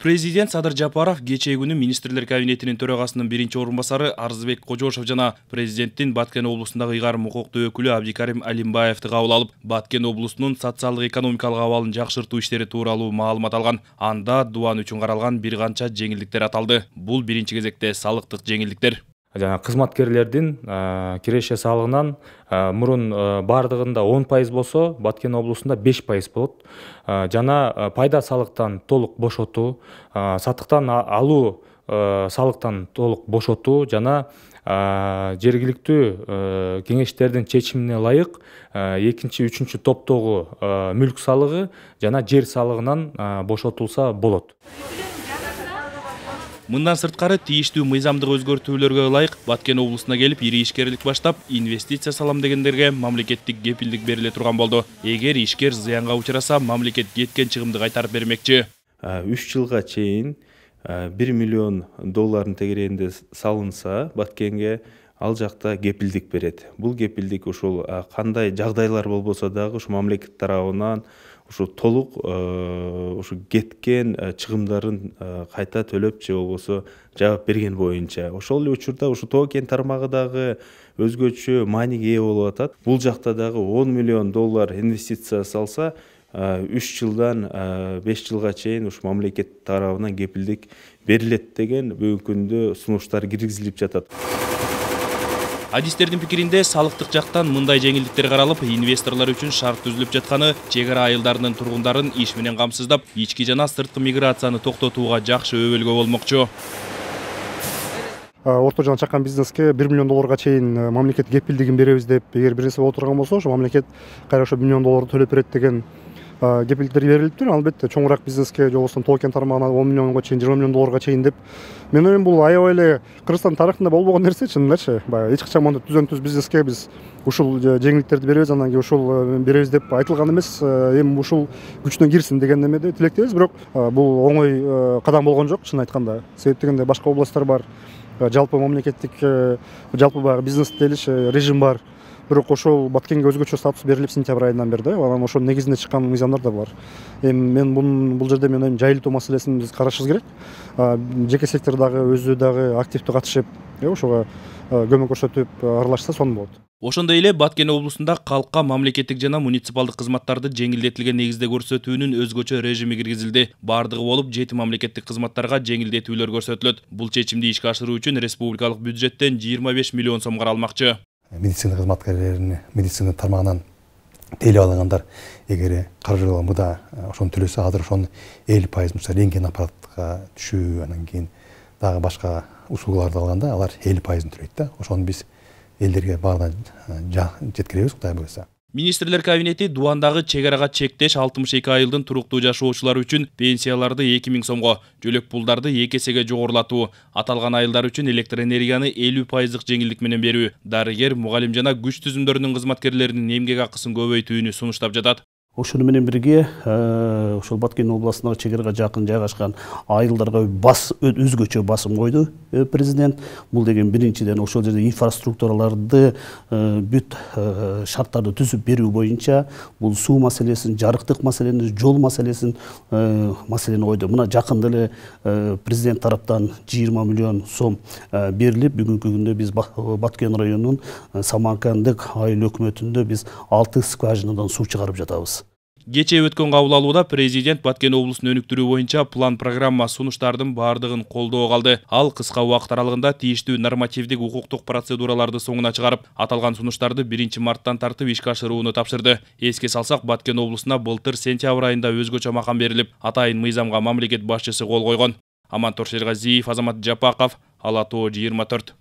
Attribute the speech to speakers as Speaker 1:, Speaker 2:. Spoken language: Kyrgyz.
Speaker 1: Президент Садыр Жапаров кечээ күнү министрлер кабинетинин төрагасынын биринчи орун басары Арзыбек Кожошов жана президенттин Баткен облусундагы ыйгарым укуктуу өкүлү Абдикарим Алимбаевди кабыл алып, Баткен облусунун социалдык экономикалык абалын жакшыртуу иштери тууралуу маалымат алган. Анда дубан үчүн каралган бир канча жеңилдиктер аталды. Бул биринчи кезекте салыктык жеңилдиктер.
Speaker 2: Кызматкерлердин киреше салыгынан мурун бардыгында 10% болсо, Баткен облусунда 5% болот. Жана пайда салыктан толук бошотуу, сатыктан алуу салыктан толук бошотуу жана жергиликтүү кеңештердин чечимине ылайык экинчи, үчүнчү топтогу мүлк салыгы жана жер салыгынан бошотулса болот.
Speaker 1: Мындан сырткары тийиштүү мыйзамдык өзгөртүүлөргө ылайык Баткен облусуна келип ири ишкерлик баштап, инвестиция салам дегендерге мамлекеттик кепилдик бериле турган болду. Эгер ишкер зыянга учураса, мамлекет кеткен чыгымды кайтарып бермекчи.
Speaker 3: 3 жылга чейин $1 миллион тегерегинде салынса, Баткенге ал жакта кепилдик берет. Бул кепилдик ушул кандай жагдайлар болбосо дагы ушу мамлекет тарабынан ушу толук ушу кеткен чыгымдарын кайта төлөп же болбосо жаап берген боюнча. Ошол эле учурда ушу тоо кен тармагы дагы өзгөчө мааниге ээ болуп атат. Бул жакта дагы $10 миллион инвестиция салса, 3 жылдан 5 жылга чейин ушу мамлекет тарабынан кепилдик берилет деген бүгүнкү күндө сунуштар киргизилип жатат.
Speaker 1: Адистердин пикиринде салыктык жактан мындай жеңилдиктер каралып, инвесторлор үчүн шарт түзүлүп жатканы чек ара айылдарынын тургундарын иш менен камсыздап, ички жана сырткы миграцияны токтотууга жакшы өбөлгө болмокчу.
Speaker 4: Орто жана чакан бизнеске $1 миллион чейин мамлекет кепилдигин беребиз деп, эгер бир нерсе боло турган болсо, ошо мамлекет кайра ошо $1 миллион төлөп берет деген кепилдиктер берилиптир. Албетте чоңураак бизнеске же болбосо тоо кен тармагына $10 миллионго чейин, $20 миллион чейин деп. Мен ойлойм, бул аябай эле Кыргызстан тарыхында болбогон нерсе, чынындачы. Баягы эч качан мондай түзөн-түз бизнеске биз ушул жеңилдиктерди беребиз, анан кийин ушул беребиз деп айтылган эмес. Эми ушул күчүнө кирсин деген немеде тилектебиз, бирок бул оңой кадам болгон жок, чын айтканда. Себеп дегенде башка областтар бар. Жалпы мамлекеттик, жалпы баягы бизнес делиш режим бар. Бирок ошол Баткенге өзгөчө статус берилип сентябрь айынан бери да, анан ошонун негизинде чыккан мыйзамдар да бар. Эми мен бул жерде мен ойлойм, жайылтуу маселесин биз карашыбыз керек. Жеке сектор дагы өзү дагы активдүү катышып, ошого көмөк көрсөтүп аралашса сонун болот.
Speaker 1: Ошондой эле Баткен облусунда калкка мамлекеттик жана муниципалдык кызматтарды жеңилдетилген негизде көрсөтүүнүн өзгөчө режими киргизилди. Бардыгы болуп 7 мамлекеттик кызматтарга жеңилдетүүлөр көрсөтүлөт. Бул чечимди ишке ашыруу үчүн республикалык бюджеттен 25 миллион сом каралмакчы.
Speaker 5: Медицина кызматкерлерин медицина тармагынан тейлеп алгандар эгер каржылуу муда ошону төлөсө, азыр ошонун 50% мисалы рентген аппаратка түшүү, анан кийин дагы башка услугаларды алганда алар 50% төлөйт да. Ошону биз элдерге багынан жеткиребиз, Кудай буйруса.
Speaker 1: Министрлер кабинети дубандагы чек арага чектеш 62 айылдын туруктуу жашоочулары үчүн пенсияларды 2000 сомго, жөлөк пулдарды 2 эсеге жогорулатуу, аталган айылдар үчүн электр энергияны 50% жеңилдик менен берүү, дарыгер, мугалим жана күч түзүмдөрүнүн кызматкерлеринин эмгек акысын көбөйтүүнү сунуштап жатат.
Speaker 6: Ошону менен бирге ошол Баткен областындагы чек арага жакын жайгашкан айылдарга өзгөчө басым койду президент. Бул деген биринчиден ошол жерде инфраструктураларды бүт шарттарды түзүп берүү боюнча бул суу маселесин, жарыктык маселени, жол маселесин маселени койду. Мына жакында эле президент тараптан 20 миллион сом берилип, бүгүнкү күндө биз Баткен районунун Самаркандык айыл өкмөтүндө биз 6 скважинадан суу чыгарып жатабыз.
Speaker 1: Кечээ өткөн кабыл алууда президент Баткен облусун өнүктүрүү боюнча план программа сунуштардын бардыгын колдоого алды. Ал кыска убакыт аралыгында тийиштүү нормативдик укуктук процедураларды соңуна чыгарып, аталган сунуштарды 1 марттан тартып ишке ашырууну тапшырды. Эске салсак, Баткен облусуна былтыр сентябрь айында өзгөчө макам берилип, атайын мыйзамга мамлекет башчысы кол койгон. Амантор Шергазиев, Азамат Жапаков, Ала Тоо 24.